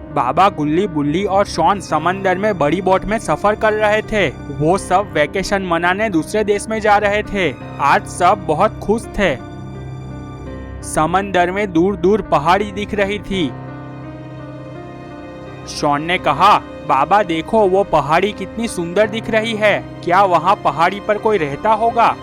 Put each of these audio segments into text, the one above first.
बाबा, गुल्ली, बुल्ली और शॉन समंदर में बड़ी बोट में सफर कर रहे थे। वो सब वेकेशन मनाने दूसरे देश में जा रहे थे। आज सब बहुत खुश थे। समंदर में दूर दूर पहाड़ी दिख रही थी। शॉन ने कहा, बाबा देखो, वो पहाड़ी कितनी सुंदर दिख रही है। क्या वहाँ पहाड़ी पर कोई रहता होगा?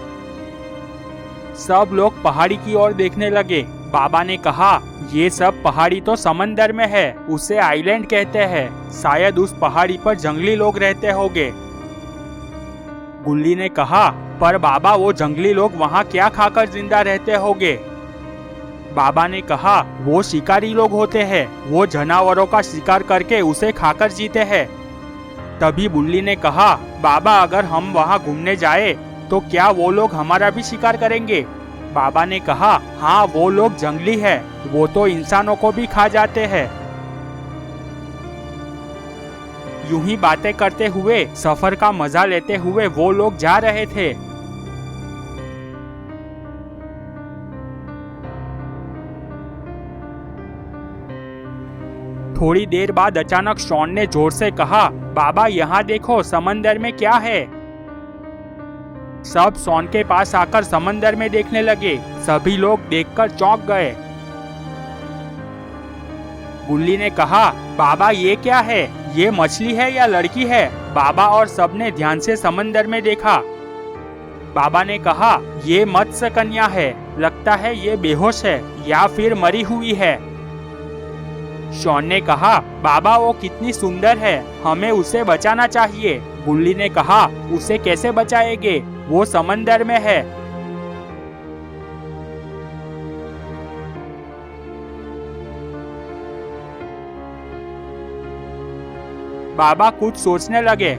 सब लोग पहाड़ी की ओर देखने लगे। बाबा ने कहा, ये सब पहाड़ी तो समंदर में है, उसे आइलैंड कहते हैं। शायद उस पहाड़ी पर जंगली लोग रहते होंगे। गुल्ली ने कहा, पर बाबा, वो जंगली लोग वहाँ क्या खाकर जिंदा रहते होंगे? बाबा ने कहा, वो शिकारी लोग होते हैं। वो जानवरों का शिकार करके उसे खाकर जीते हैं। तभी बुल्ली ने कहा, बाबा, अगर हम वहाँ घूमने जाए तो क्या वो लोग हमारा भी शिकार करेंगे? बाबा ने कहा, हाँ, वो लोग जंगली है, वो तो इंसानों को भी खा जाते हैं। यूं ही बातें करते हुए, सफर का मजा लेते हुए वो लोग जा रहे थे। थोड़ी देर बाद अचानक शॉन ने जोर से कहा, बाबा, यहाँ देखो, समंदर में क्या है? सब शॉन के पास आकर समंदर में देखने लगे। सभी लोग देखकर चौंक गए। गुल्ली ने कहा, बाबा, ये क्या है? ये मछली है या लड़की है? बाबा और सबने ध्यान से समंदर में देखा। बाबा ने कहा, ये मत्स्य कन्या है। लगता है ये बेहोश है या फिर मरी हुई है। शॉन ने कहा, बाबा, वो कितनी सुंदर है, हमें उसे बचाना चाहिए। गुल्ली ने कहा, उसे कैसे बचाएंगे? वो समंदर में है। बाबा कुछ सोचने लगे।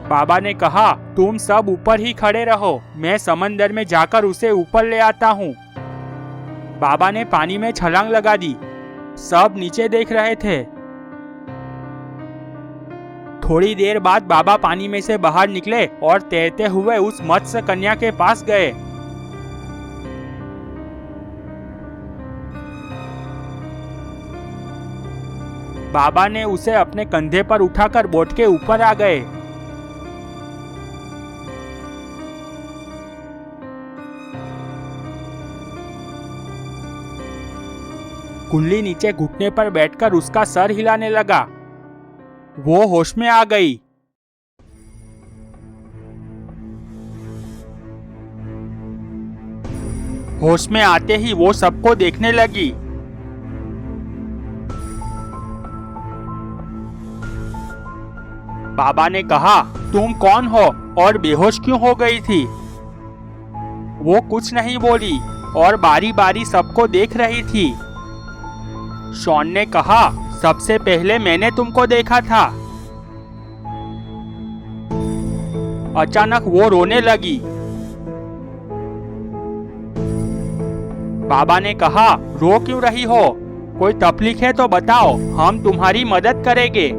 बाबा ने कहा, तुम सब ऊपर ही खड़े रहो, मैं समंदर में जाकर उसे ऊपर ले आता हूँ। बाबा ने पानी में छलांग लगा दी। सब नीचे देख रहे थे। थोड़ी देर बाद बाबा पानी में से बाहर निकले और तैरते हुए उस मत्स्य कन्या के पास गए। बाबा ने उसे अपने कंधे पर उठाकर बोट के ऊपर आ गए। गुल्ली नीचे घुटने पर बैठकर उसका सर हिलाने लगा। वो होश में आ गई। होश में आते ही वो सबको देखने लगी। बाबा ने कहा, तुम कौन हो और बेहोश क्यों हो गई थी? वो कुछ नहीं बोली और बारी बारी सबको देख रही थी। शॉन ने कहा, सबसे पहले मैंने तुमको देखा था। अचानक वो रोने लगी। बाबा ने कहा, रो क्यों रही हो? कोई तकलीफ है तो बताओ, हम तुम्हारी मदद करेंगे।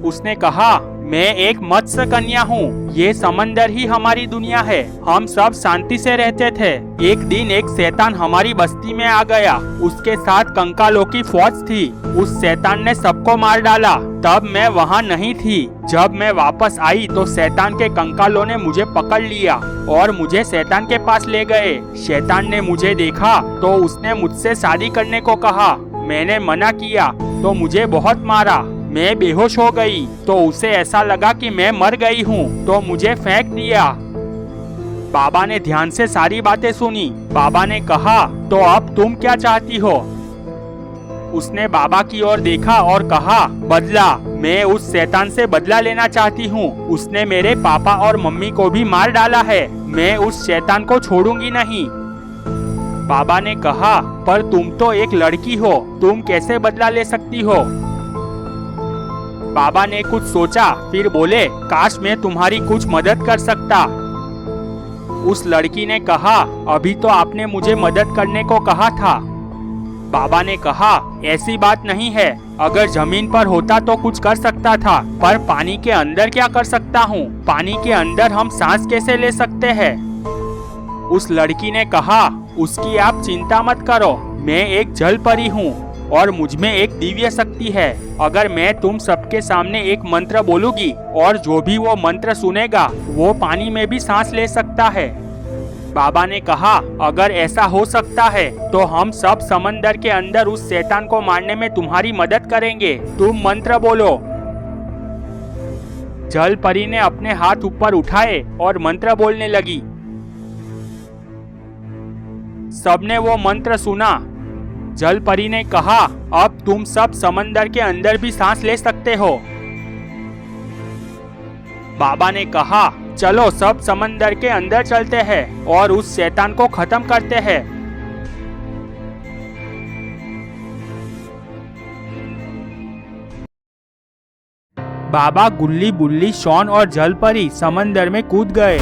उसने कहा, मैं एक मत्स्य कन्या हूँ। ये समंदर ही हमारी दुनिया है। हम सब शांति से रहते थे। एक दिन एक शैतान हमारी बस्ती में आ गया। उसके साथ कंकालों की फौज थी। उस शैतान ने सबको मार डाला। तब मैं वहाँ नहीं थी। जब मैं वापस आई तो शैतान के कंकालों ने मुझे पकड़ लिया और मुझे शैतान के पास ले गए। शैतान ने मुझे देखा तो उसने मुझसे शादी करने को कहा। मैंने मना किया तो मुझे बहुत मारा। मैं बेहोश हो गई तो उसे ऐसा लगा कि मैं मर गई हूँ तो मुझे फेंक दिया। बाबा ने ध्यान से सारी बातें सुनी। बाबा ने कहा, तो अब तुम क्या चाहती हो? उसने बाबा की ओर देखा और कहा, बदला। मैं उस शैतान से बदला लेना चाहती हूँ। उसने मेरे पापा और मम्मी को भी मार डाला है। मैं उस शैतान को छोड़ूंगी नहीं। बाबा ने कहा, पर तुम तो एक लड़की हो, तुम कैसे बदला ले सकती हो? बाबा ने कुछ सोचा, फिर बोले, काश मैं तुम्हारी कुछ मदद कर सकता। उस लड़की ने कहा, अभी तो आपने मुझे मदद करने को कहा था। बाबा ने कहा, ऐसी बात नहीं है। अगर जमीन पर होता तो कुछ कर सकता था, पर पानी के अंदर क्या कर सकता हूँ? पानी के अंदर हम सांस कैसे ले सकते हैं? उस लड़की ने कहा, उसकी आप चिंता मत करो। मैं एक जल परी हूँ और मुझ में एक दिव्य शक्ति है। अगर मैं तुम सबके सामने एक मंत्र बोलूंगी और जो भी वो मंत्र सुनेगा वो पानी में भी सांस ले सकता है। बाबा ने कहा, अगर ऐसा हो सकता है तो हम सब समंदर के अंदर उस शैतान को मारने में तुम्हारी मदद करेंगे। तुम मंत्र बोलो। जल परी ने अपने हाथ ऊपर उठाए और मंत्र बोलने लगी। सबने वो मंत्र सुना। जल परी ने कहा, अब तुम सब समंदर के अंदर भी सांस ले सकते हो। बाबा ने कहा, चलो सब समंदर के अंदर चलते हैं और उस शैतान को खत्म करते हैं। बाबा, गुल्ली बुल्ली, शॉन और जल परी समंदर में कूद गए।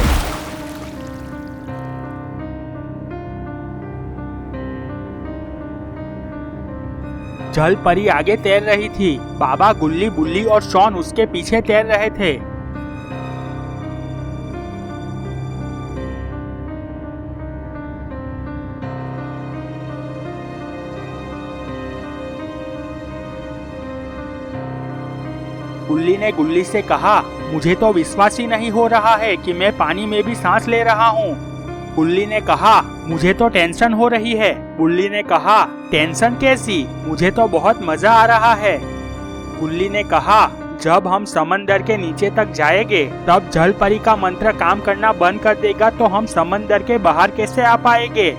जल परी आगे तैर रही थी। बाबा, गुल्ली बुल्ली और शॉन उसके पीछे तैर रहे थे। गुल्ली ने गुल्ली से कहा, मुझे तो विश्वास ही नहीं हो रहा है कि मैं पानी में भी सांस ले रहा हूँ। गुल्ली ने कहा, मुझे तो टेंशन हो रही है। गुल्ली ने कहा, टेंशन कैसी? मुझे तो बहुत मजा आ रहा है। गुल्ली ने कहा, जब हम समंदर के नीचे तक जाएंगे तब जल परी का मंत्र काम करना बंद कर देगा तो हम समंदर के बाहर कैसे आ पाएंगे।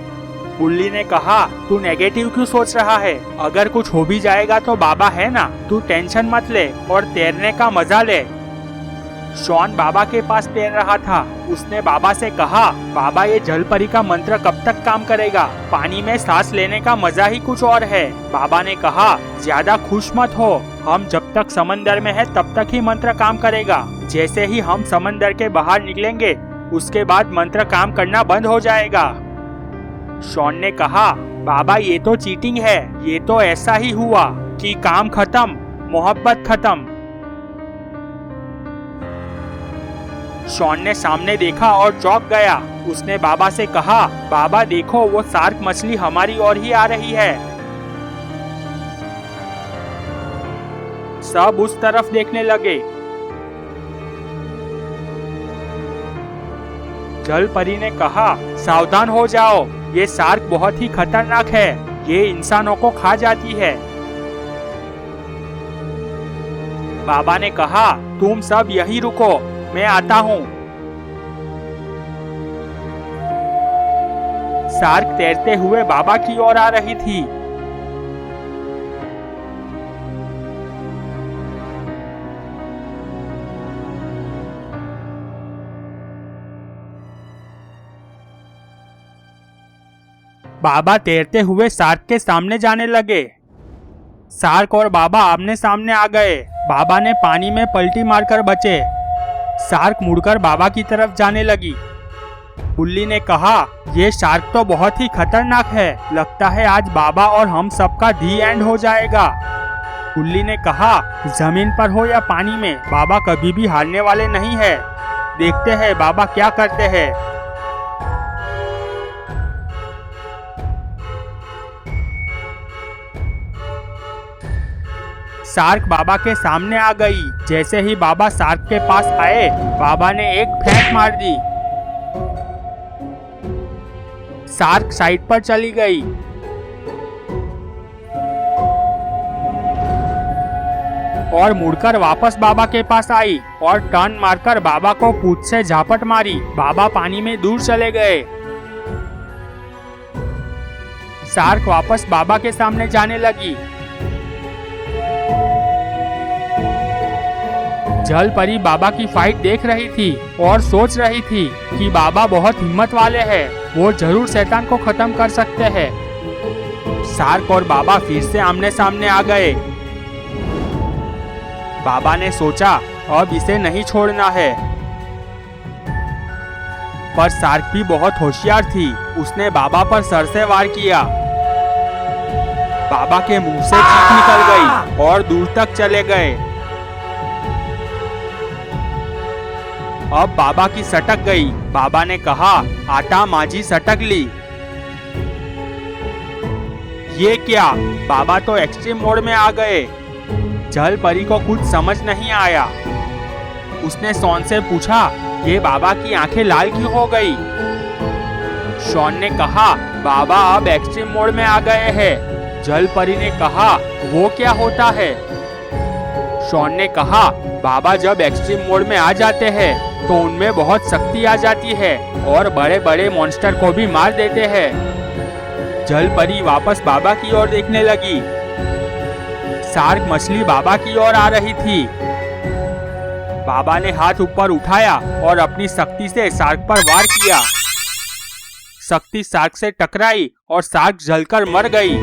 गुल्ली ने कहा, तू नेगेटिव क्यों सोच रहा है? अगर कुछ हो भी जाएगा तो बाबा है ना, तू टेंशन मत ले और तैरने का मजा ले। शॉन बाबा के पास तैर रहा था। उसने बाबा से कहा, बाबा, ये जल परी का मंत्र कब तक काम करेगा? पानी में सांस लेने का मजा ही कुछ और है। बाबा ने कहा, ज्यादा खुश मत हो, हम जब तक समंदर में है तब तक ही मंत्र काम करेगा। जैसे ही हम समंदर के बाहर निकलेंगे उसके बाद मंत्र काम करना बंद हो जाएगा। शॉन ने कहा, बाबा, ये तो चीटिंग है। ये तो ऐसा ही हुआ कि काम खत्म, मोहब्बत खत्म। शॉन ने सामने देखा और चौंक गया। उसने बाबा से कहा, बाबा देखो, वो शार्क मछली हमारी ओर ही आ रही है। सब उस तरफ देखने लगे। जल परी ने कहा, सावधान हो जाओ, ये शार्क बहुत ही खतरनाक है। ये इंसानों को खा जाती है। बाबा ने कहा, तुम सब यहीं रुको, मैं आता हूँ। शार्क तैरते हुए बाबा की ओर आ रही थी। बाबा तैरते हुए शार्क के सामने जाने लगे। शार्क और बाबा आमने सामने आ गए। बाबा ने पानी में पलटी मारकर बचे। शार्क मुड़कर बाबा की तरफ जाने लगी। गुल्ली ने कहा, ये शार्क तो बहुत ही खतरनाक है। लगता है आज बाबा और हम सबका दी एंड हो जाएगा। गुल्ली ने कहा, जमीन पर हो या पानी में, बाबा कभी भी हारने वाले नहीं है। देखते हैं बाबा क्या करते हैं। शार्क बाबा के सामने आ गई। जैसे ही बाबा शार्क के पास आए, बाबा ने एक फेंक मार दी। शार्क साइड पर चली गई। और मुड़कर वापस बाबा के पास आई और टर्न मारकर बाबा को पूंछ से झापट मारी। बाबा पानी में दूर चले गए। शार्क वापस बाबा के सामने जाने लगी। जल परी बाबा की फाइट देख रही थी और सोच रही थी कि बाबा बहुत हिम्मत वाले हैं, वो जरूर शैतान को खत्म कर सकते हैं। शार्क और बाबा फिर से आमने सामने आ गए। बाबा ने सोचा, अब इसे नहीं छोड़ना है। पर शार्क भी बहुत होशियार थी। उसने बाबा पर सर से वार किया। बाबा के मुंह से चीख निकल गई और दूर तक चले गए। अब बाबा की सटक गई। बाबा ने कहा, आटा माजी सटक ली। ये क्या? बाबा तो एक्सट्रीम मोड में आ गए। जल परी को कुछ समझ नहीं आया। उसने शॉन से पूछा, ये बाबा की आंखें लाल क्यों हो गई? शॉन ने कहा, बाबा अब एक्सट्रीम मोड में आ गए हैं। जल परी ने कहा, वो क्या होता है? शॉन ने कहा, बाबा जब एक्सट्रीम मोड में आ जाते हैं तो उनमें बहुत शक्ति आ जाती है और बड़े बड़े मॉन्स्टर को भी मार देते हैं। जल परी वापस बाबा की ओर देखने लगी। शार्क मछली बाबा की ओर आ रही थी। बाबा ने हाथ ऊपर उठाया और अपनी शक्ति से शार्क पर वार किया। शक्ति शार्क से टकराई और शार्क जलकर मर गई।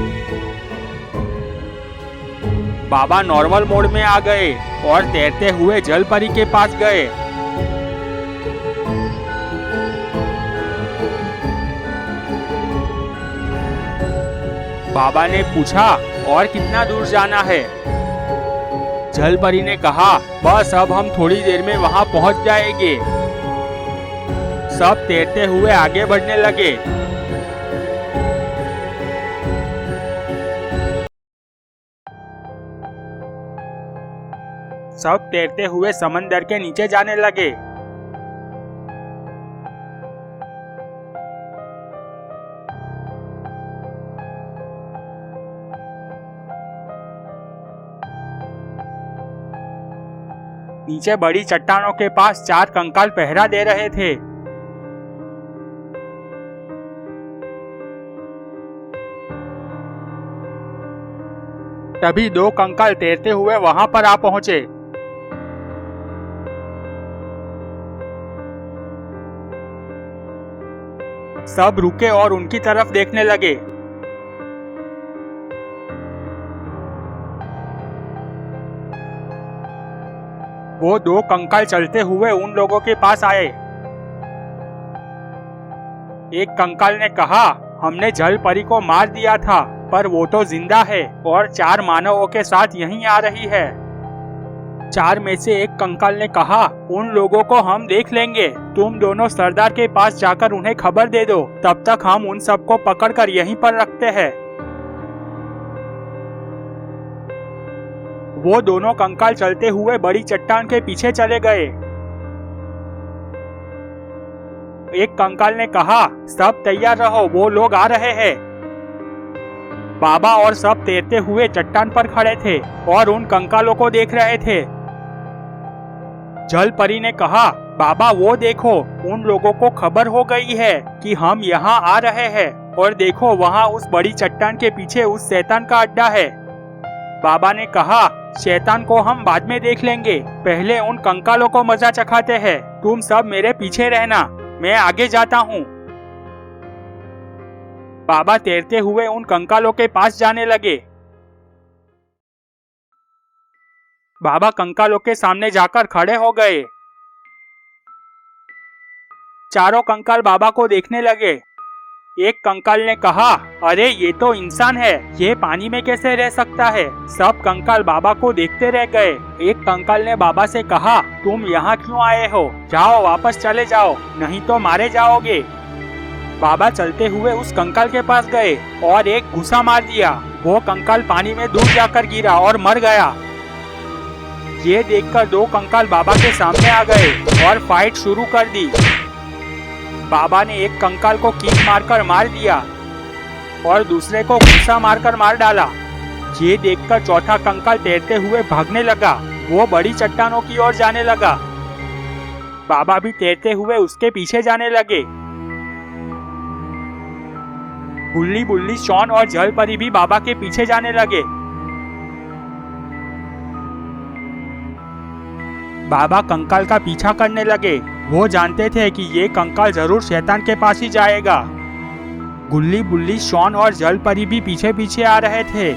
बाबा नॉर्मल मोड में आ गए और तैरते हुए जल परी के पास गए। बाबा ने पूछा, और कितना दूर जाना है? जल परी ने कहा, बस अब हम थोड़ी देर में वहां पहुंच जाएंगे। सब तैरते हुए आगे बढ़ने लगे। सब तैरते हुए समंदर के नीचे जाने लगे। नीचे बड़ी चट्टानों के पास 4 कंकाल पहरा दे रहे थे। तभी 2 कंकाल तैरते हुए वहां पर आ पहुंचे। सब रुके और उनकी तरफ देखने लगे। वो 2 कंकाल चलते हुए उन लोगों के पास आए। एक कंकाल ने कहा, हमने जल परी को मार दिया था, पर वो तो जिंदा है और 4 मानवों के साथ यहीं आ रही है। 4 में से एक कंकाल ने कहा, उन लोगों को हम देख लेंगे, तुम दोनों सरदार के पास जाकर उन्हें खबर दे दो, तब तक हम उन सबको पकड़कर यहीं पर रखते हैं। वो दोनों कंकाल चलते हुए बड़ी चट्टान के पीछे चले गए। एक कंकाल ने कहा, सब तैयार रहो, वो लोग आ रहे हैं। बाबा और सब तैरते हुए चट्टान पर खड़े थे और उन कंकालों को देख रहे थे। जल परी ने कहा, बाबा वो देखो, उन लोगों को खबर हो गई है कि हम यहाँ आ रहे हैं, और देखो वहाँ उस बड़ी चट्टान के पीछे उस शैतान का अड्डा है। बाबा ने कहा, शैतान को हम बाद में देख लेंगे, पहले उन कंकालों को मजा चखाते हैं। तुम सब मेरे पीछे रहना, मैं आगे जाता हूँ। बाबा तैरते हुए उन कंकालों के पास जाने लगे। बाबा कंकालों के सामने जाकर खड़े हो गए। चारों कंकाल बाबा को देखने लगे। एक कंकाल ने कहा, अरे ये तो इंसान है, ये पानी में कैसे रह सकता है? सब कंकाल बाबा को देखते रह गए। एक कंकाल ने बाबा से कहा, तुम यहाँ क्यों आए हो? जाओ, वापस चले जाओ, नहीं तो मारे जाओगे। बाबा चलते हुए उस कंकाल के पास गए और एक घुसा मार दिया। वो कंकाल पानी में दूर जाकर गिरा और मर गया। ये देखकर 2 कंकाल बाबा के सामने आ गए और फाइट शुरू कर दी। बाबा ने एक कंकाल को किक मारकर मार दिया और दूसरे को घुसा मारकर मार डाला। ये देखकर चौथा कंकाल तैरते हुए भागने लगा। वो बड़ी चट्टानों की ओर जाने लगा। बाबा भी तैरते हुए उसके पीछे जाने लगे। गुल्ली बुल्ली, शॉन और जल परी भी बाबा के पीछे जाने लगे। बाबा कंकाल का पीछा करने लगे। वो जानते थे कि ये कंकाल जरूर शैतान के पास ही जाएगा। गुल्ली बुल्ली, शॉन और जल परी भी पीछे पीछे आ रहे थे।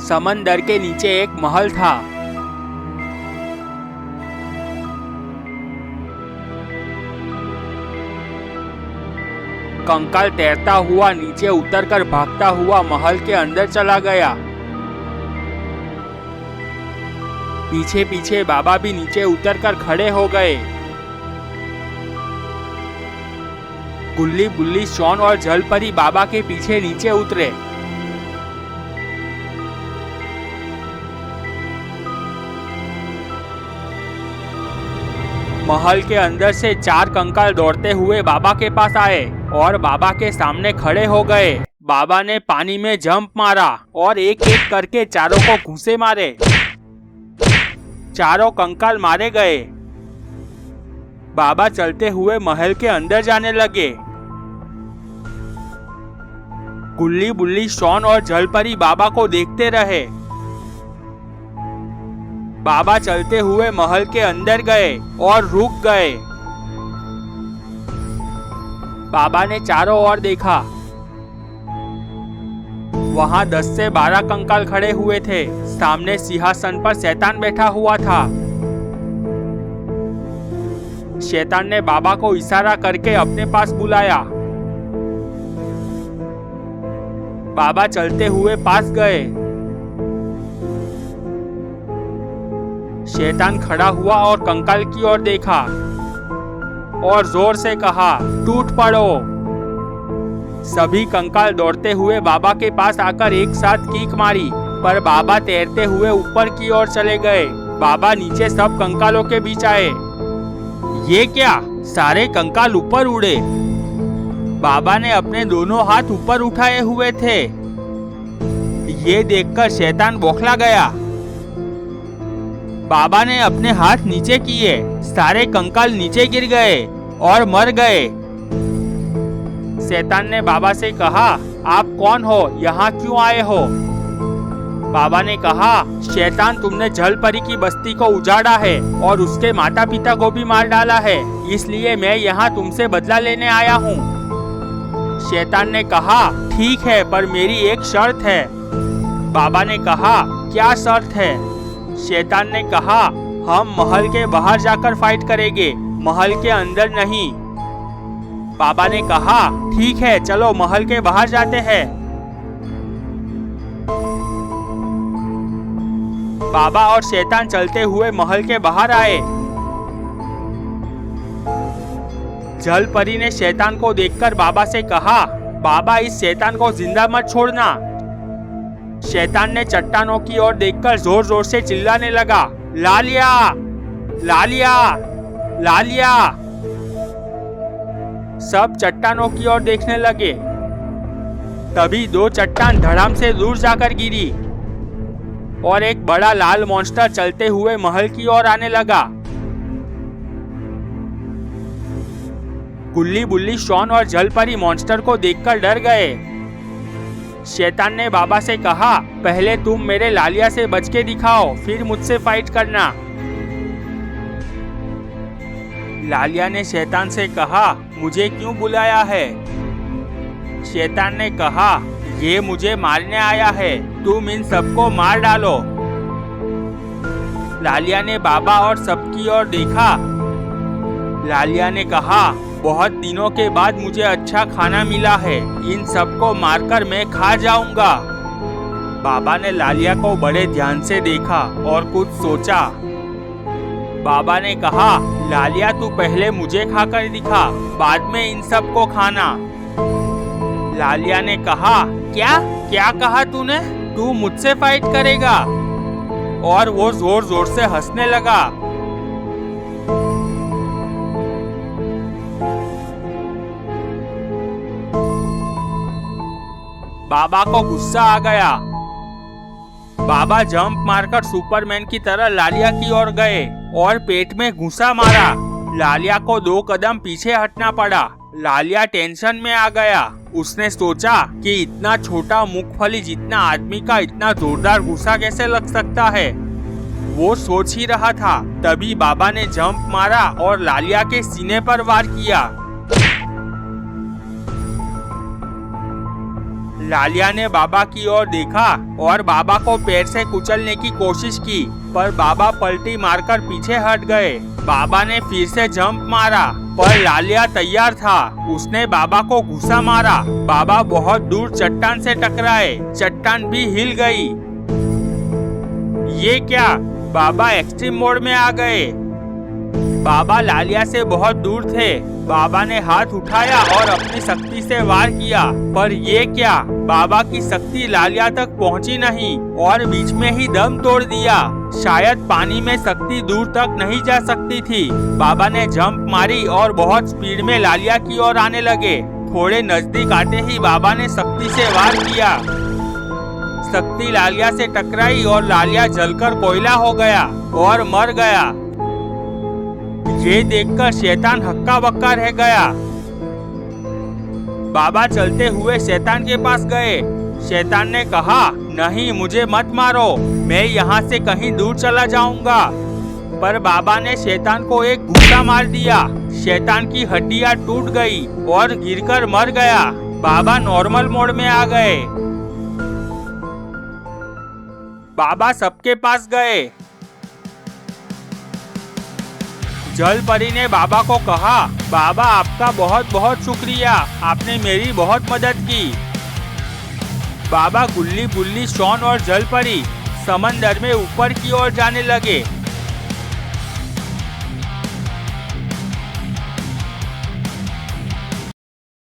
समंदर के नीचे एक महल था। कंकाल तैरता हुआ नीचे उतरकर भागता हुआ महल के अंदर चला गया। पीछे पीछे बाबा भी नीचे उतरकर खड़े हो गए। गुल्ली बुल्ली शॉन और जलपरी बाबा के पीछे नीचे उतरे। महल के अंदर से 4 कंकाल दौड़ते हुए बाबा के पास आए और बाबा के सामने खड़े हो गए। बाबा ने पानी में जंप मारा और एक एक करके चारों को घूंसे मारे। चारों कंकाल मारे गए। बाबा चलते हुए महल के अंदर जाने लगे। गुल्ली बुल्ली शॉन और जलपरी बाबा को देखते रहे। बाबा चलते हुए महल के अंदर गए और रुक गए। बाबा ने चारों ओर देखा। वहां 10 से 12 कंकाल खड़े हुए थे। सामने सिंहासन पर शैतान बैठा हुआ था। शैतान ने बाबा को इशारा करके अपने पास बुलाया। बाबा चलते हुए पास गए। शैतान खड़ा हुआ और कंकाल की ओर देखा और जोर से कहा, टूट पड़ो। सभी कंकाल दौड़ते हुए बाबा के पास आकर एक साथ कीक मारी, पर बाबा तैरते हुए ऊपर की ओर चले गए। बाबा नीचे सब कंकालों के बीच आए। ये क्या? सारे कंकाल ऊपर उड़े। बाबा ने अपने दोनों हाथ ऊपर उठाए हुए थे। ये देखकर शैतान बौखला गया। बाबा ने अपने हाथ नीचे किए। सारे कंकाल नीचे गिर गए और मर गए। शैतान ने बाबा से कहा, आप कौन हो? यहाँ क्यों आए हो? बाबा ने कहा, शैतान, तुमने जलपरी की बस्ती को उजाड़ा है और उसके माता पिता को भी मार डाला है, इसलिए मैं यहाँ तुमसे बदला लेने आया हूँ। शैतान ने कहा, ठीक है, पर मेरी एक शर्त है। बाबा ने कहा, क्या शर्त है? शैतान ने कहा, हम महल के बाहर जाकर फाइट करेंगे, महल के अंदर नहीं। बाबा ने कहा, ठीक है, चलो महल के बाहर जाते हैं। बाबा और शैतान चलते हुए महल के बाहर आए। जलपरी ने शैतान को देखकर बाबा से कहा, बाबा, इस शैतान को जिंदा मत छोड़ना। शैतान ने चट्टानों की ओर देखकर जोर जोर से चिल्लाने लगा, लालिया, लालिया, लालिया। सब चट्टानों की ओर देखने लगे। तभी 2 चट्टान धड़ाम से दूर जाकर गिरी और एक बड़ा लाल मॉन्स्टर चलते हुए महल की ओर आने लगा। गुल्ली बुल्ली शॉन और जलपरी मॉन्स्टर को देखकर डर गए। शैतान ने बाबा से कहा, पहले तुम मेरे लालिया से बच के दिखाओ, फिर मुझसे फाइट करना। लालिया ने शैतान से कहा, मुझे क्यों बुलाया है? शैतान ने कहा, ये मुझे मारने आया है, तुम इन सबको मार डालो। लालिया ने बाबा और सबकी ओर देखा। लालिया ने कहा, बहुत दिनों के बाद मुझे अच्छा खाना मिला है, इन सबको मारकर मैं खा जाऊंगा। बाबा ने लालिया को बड़े ध्यान से देखा और कुछ सोचा। बाबा ने कहा, लालिया, तू पहले मुझे खाकर दिखा, बाद में इन सबको खाना। लालिया ने कहा, क्या क्या कहा तूने? तू मुझसे फाइट करेगा? और वो जोर जोर से हंसने लगा। बाबा को गुस्सा आ गया। बाबा जंप मारकर सुपरमैन की तरह लालिया की ओर गए और पेट में घुसा मारा। लालिया को 2 कदम पीछे हटना पड़ा। लालिया टेंशन में आ गया। उसने सोचा कि इतना छोटा मूंगफली जितना आदमी का इतना जोरदार गुस्सा कैसे लग सकता है। वो सोच ही रहा था, तभी बाबा ने जंप मारा और लालिया के सीने पर वार किया। लालिया ने बाबा की ओर देखा और बाबा को पैर से कुचलने की कोशिश की, पर बाबा पलटी मारकर पीछे हट गए। बाबा ने फिर से जंप मारा, पर लालिया तैयार था। उसने बाबा को घुसा मारा। बाबा बहुत दूर चट्टान से टकराए। चट्टान भी हिल गई। ये क्या? बाबा एक्सट्रीम मोड में आ गए। बाबा लालिया से बहुत दूर थे। बाबा ने हाथ उठाया और अपनी शक्ति से वार किया, पर ये क्या, बाबा की शक्ति लालिया तक पहुंची नहीं और बीच में ही दम तोड़ दिया। शायद पानी में शक्ति दूर तक नहीं जा सकती थी। बाबा ने जंप मारी और बहुत स्पीड में लालिया की ओर आने लगे। थोड़े नजदीक आते ही बाबा ने शक्ति से वार किया। शक्ति लालिया से टकराई और लालिया जलकर कोयला हो गया और मर गया। ये देखकर शैतान हक्का बक्का रह गया। बाबा चलते हुए शैतान के पास गए। शैतान ने कहा, नहीं, मुझे मत मारो, मैं यहाँ से कहीं दूर चला जाऊंगा। पर बाबा ने शैतान को एक घूंसा मार दिया। शैतान की हड्डियां टूट गई और गिरकर मर गया। बाबा नॉर्मल मोड में आ गए। बाबा सबके पास गए। जल परी ने बाबा को कहा, बाबा आपका बहुत बहुत शुक्रिया, आपने मेरी बहुत मदद की। बाबा गुल्ली बुल्ली शॉन और जल परी समंदर में ऊपर की ओर जाने लगे।